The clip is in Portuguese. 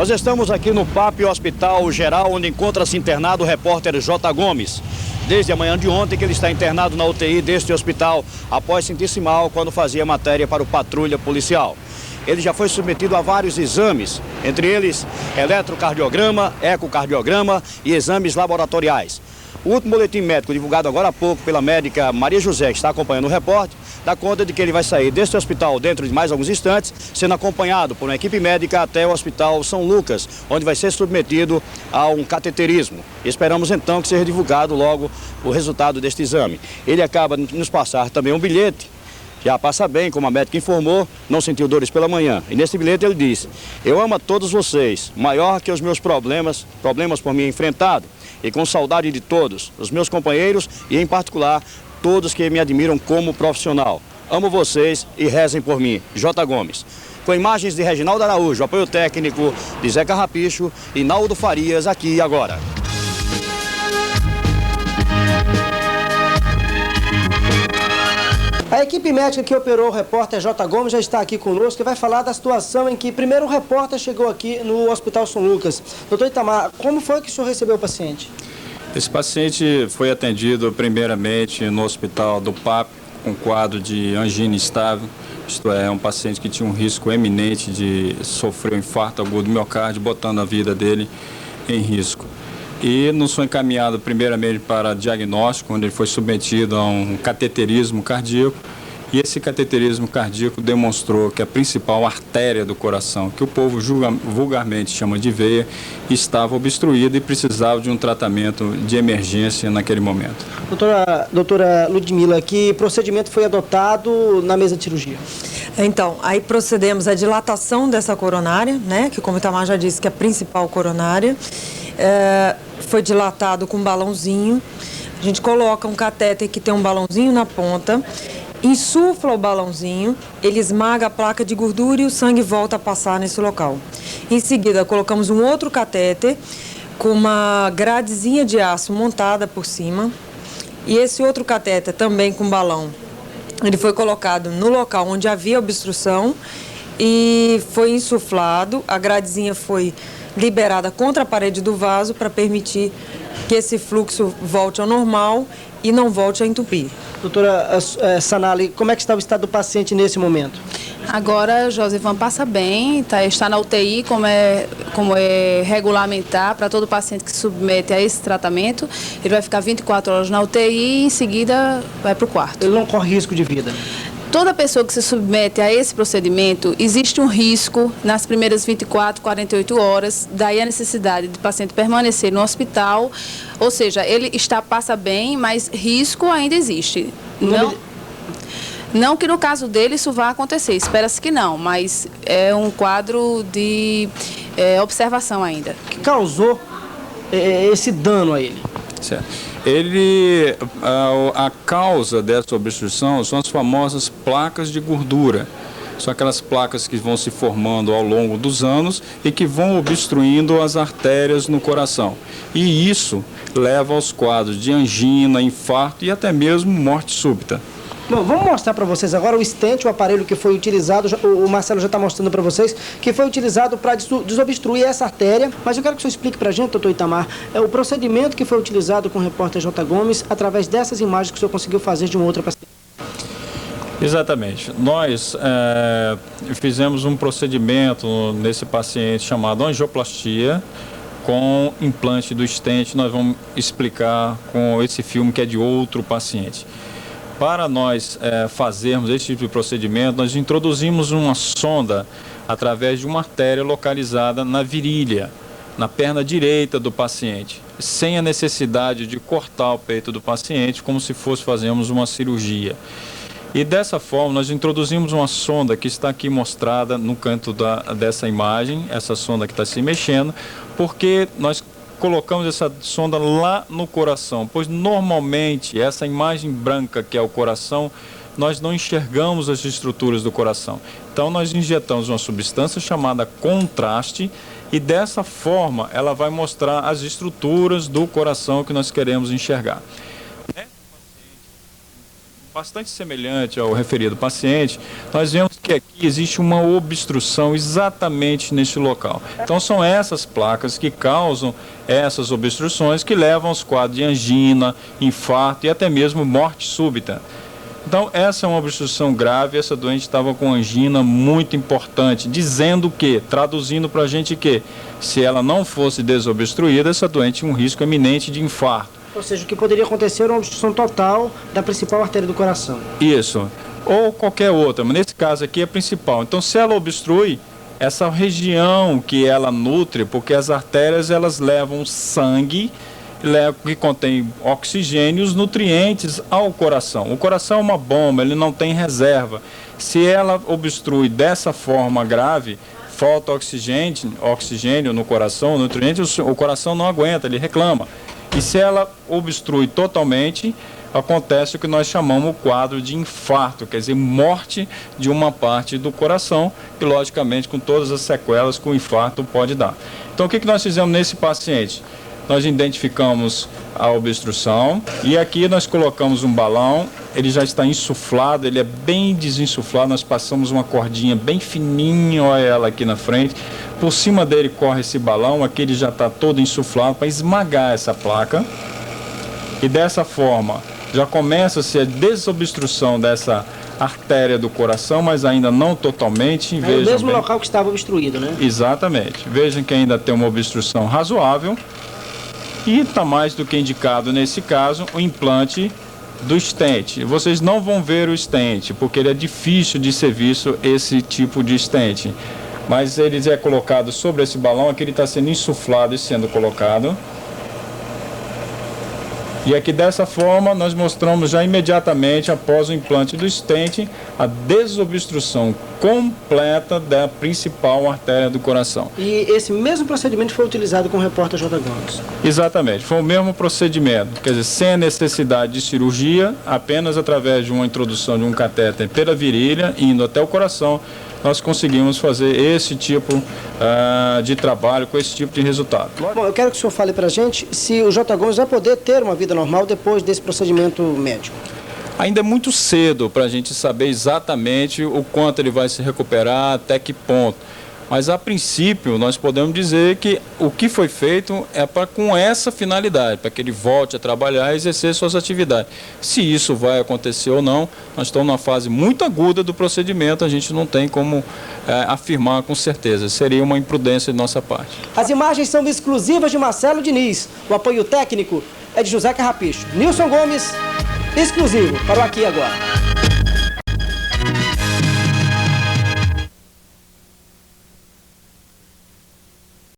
Nós estamos aqui no PAP Hospital Geral, onde encontra-se internado o repórter J. Gomes. Desde a manhã de ontem que ele está internado na UTI deste hospital, após sentir-se mal quando fazia matéria para o Patrulha Policial. Ele já foi submetido a vários exames, entre eles eletrocardiograma, ecocardiograma e exames laboratoriais. O último boletim médico divulgado agora há pouco pela médica Maria José, que está acompanhando o repórter, dá conta de que ele vai sair deste hospital dentro de mais alguns instantes, sendo acompanhado por uma equipe médica até o Hospital São Lucas, onde vai ser submetido a um cateterismo. Esperamos então que seja divulgado logo o resultado deste exame. Ele acaba de nos passar também um bilhete. Já passa bem, como a médica informou, não sentiu dores pela manhã. E nesse bilhete ele disse: eu amo a todos vocês, maior que os meus problemas por mim enfrentado, e com saudade de todos, os meus companheiros e, em particular, todos que me admiram como profissional. Amo vocês e rezem por mim. J. Gomes. Com imagens de Reginaldo Araújo, apoio técnico de Zé Carrapicho e Naldo Farias, aqui e agora. A equipe médica que operou o repórter J. Gomes já está aqui conosco e vai falar da situação em que primeiro o repórter chegou aqui no Hospital São Lucas. Doutor Itamar, como foi que o senhor recebeu o paciente? Esse paciente foi atendido primeiramente no hospital do PAP com quadro de angina instável, isto é, um paciente que tinha um risco eminente de sofrer um infarto agudo do miocárdio, botando a vida dele em risco. E nos foi encaminhado primeiramente para diagnóstico, onde ele foi submetido a um cateterismo cardíaco. E esse cateterismo cardíaco demonstrou que a principal artéria do coração, que o povo vulgarmente chama de veia, estava obstruída e precisava de um tratamento de emergência naquele momento. Doutora Ludmila, que procedimento foi adotado na mesa de cirurgia? Então, aí procedemos à dilatação dessa coronária, né, que como o Itamar já disse, que é a principal coronária. Foi dilatado com um balãozinho. A gente coloca um catéter que tem um balãozinho na ponta, insufla o balãozinho, ele esmaga a placa de gordura e o sangue volta a passar nesse local. Em seguida, colocamos um outro catéter com uma gradezinha de aço montada por cima. E esse outro catéter, também com balão, ele foi colocado no local onde havia obstrução e foi insuflado. A gradezinha foi liberada contra a parede do vaso para permitir que esse fluxo volte ao normal e não volte a entupir. Doutora Sanali, como é que está o estado do paciente nesse momento? Agora, Josivan passa bem, está na UTI, como é regulamentar para todo paciente que se submete a esse tratamento. Ele vai ficar 24 horas na UTI e em seguida vai para o quarto. Ele não corre risco de vida? Toda pessoa que se submete a esse procedimento, existe um risco nas primeiras 24, 48 horas, daí a necessidade de paciente permanecer no hospital, ou seja, ele passa bem, mas risco ainda existe. Não que no caso dele isso vá acontecer, espera-se que não, mas é um quadro de observação ainda. O que causou esse dano a ele? Certo. A causa dessa obstrução são as famosas placas de gordura. São aquelas placas que vão se formando ao longo dos anos e que vão obstruindo as artérias no coração. E isso leva aos quadros de angina, infarto e até mesmo morte súbita. Bom, vamos mostrar para vocês agora o stent, o aparelho que foi utilizado, o Marcelo já está mostrando para vocês, que foi utilizado para desobstruir essa artéria. Mas eu quero que o senhor explique para a gente, doutor Itamar, o procedimento que foi utilizado com o repórter J. Gomes, através dessas imagens que o senhor conseguiu fazer de uma outra paciente. Exatamente. Nós fizemos um procedimento nesse paciente chamado angioplastia, com implante do stent. Nós vamos explicar com esse filme que é de outro paciente. Para nós fazermos esse tipo de procedimento, nós introduzimos uma sonda através de uma artéria localizada na virilha, na perna direita do paciente, sem a necessidade de cortar o peito do paciente, como se fazermos uma cirurgia. E dessa forma, nós introduzimos uma sonda que está aqui mostrada no canto dessa imagem, essa sonda que está se mexendo, porque nós colocamos essa sonda lá no coração, pois normalmente essa imagem branca que é o coração, nós não enxergamos as estruturas do coração. Então nós injetamos uma substância chamada contraste e dessa forma ela vai mostrar as estruturas do coração que nós queremos enxergar. bastante semelhante ao referido paciente, nós vemos que aqui existe uma obstrução exatamente neste local. Então são essas placas que causam essas obstruções que levam aos quadros de angina, infarto e até mesmo morte súbita. Então essa é uma obstrução grave, essa doente estava com angina muito importante, dizendo que, traduzindo para a gente que, se ela não fosse desobstruída, essa doente tinha um risco eminente de infarto. Ou seja, o que poderia acontecer é uma obstrução total da principal artéria do coração. Isso, ou qualquer outra, mas nesse caso aqui é principal. Então se ela obstrui, essa região que ela nutre, porque as artérias elas levam sangue, que contém oxigênio e os nutrientes ao coração. O coração é uma bomba, ele não tem reserva. Se ela obstrui dessa forma grave, falta oxigênio no coração, nutrientes, o coração não aguenta, ele reclama. E se ela obstrui totalmente, acontece o que nós chamamos o quadro de infarto, quer dizer, morte de uma parte do coração, e logicamente com todas as sequelas que o infarto pode dar. Então o que nós fizemos nesse paciente? Nós identificamos a obstrução e aqui nós colocamos um balão, ele já está insuflado, ele é bem desinsuflado, nós passamos uma cordinha bem fininha, olha ela aqui na frente, por cima dele corre esse balão, aqui ele já está todo insuflado para esmagar essa placa e dessa forma já começa-se a desobstrução dessa artéria do coração, mas ainda não totalmente. É o mesmo local que estava obstruído, né? Exatamente, vejam que ainda tem uma obstrução razoável. E está mais do que indicado nesse caso o implante do stent. Vocês não vão ver o stent, porque ele é difícil de ser visto esse tipo de stent. Mas ele é colocado sobre esse balão, aqui ele está sendo insuflado e sendo colocado. E aqui dessa forma nós mostramos já imediatamente após o implante do stent a desobstrução completa da principal artéria do coração. E esse mesmo procedimento foi utilizado com o repórter J. Gomes? Exatamente, foi o mesmo procedimento, quer dizer, sem a necessidade de cirurgia, apenas através de uma introdução de um catéter pela virilha, indo até o coração, nós conseguimos fazer esse tipo de trabalho, com esse tipo de resultado. Bom, eu quero que o senhor fale para a gente se o J. Gomes vai poder ter uma vida normal depois desse procedimento médico. Ainda é muito cedo para a gente saber exatamente o quanto ele vai se recuperar, até que ponto. Mas, a princípio, nós podemos dizer que o que foi feito é com essa finalidade, para que ele volte a trabalhar e exercer suas atividades. Se isso vai acontecer ou não, nós estamos numa fase muito aguda do procedimento, a gente não tem como afirmar com certeza. Seria uma imprudência de nossa parte. As imagens são exclusivas de Marcelo Diniz. O apoio técnico é de José Carrapicho. Nilson Gomes, exclusivo para o Aqui e Agora.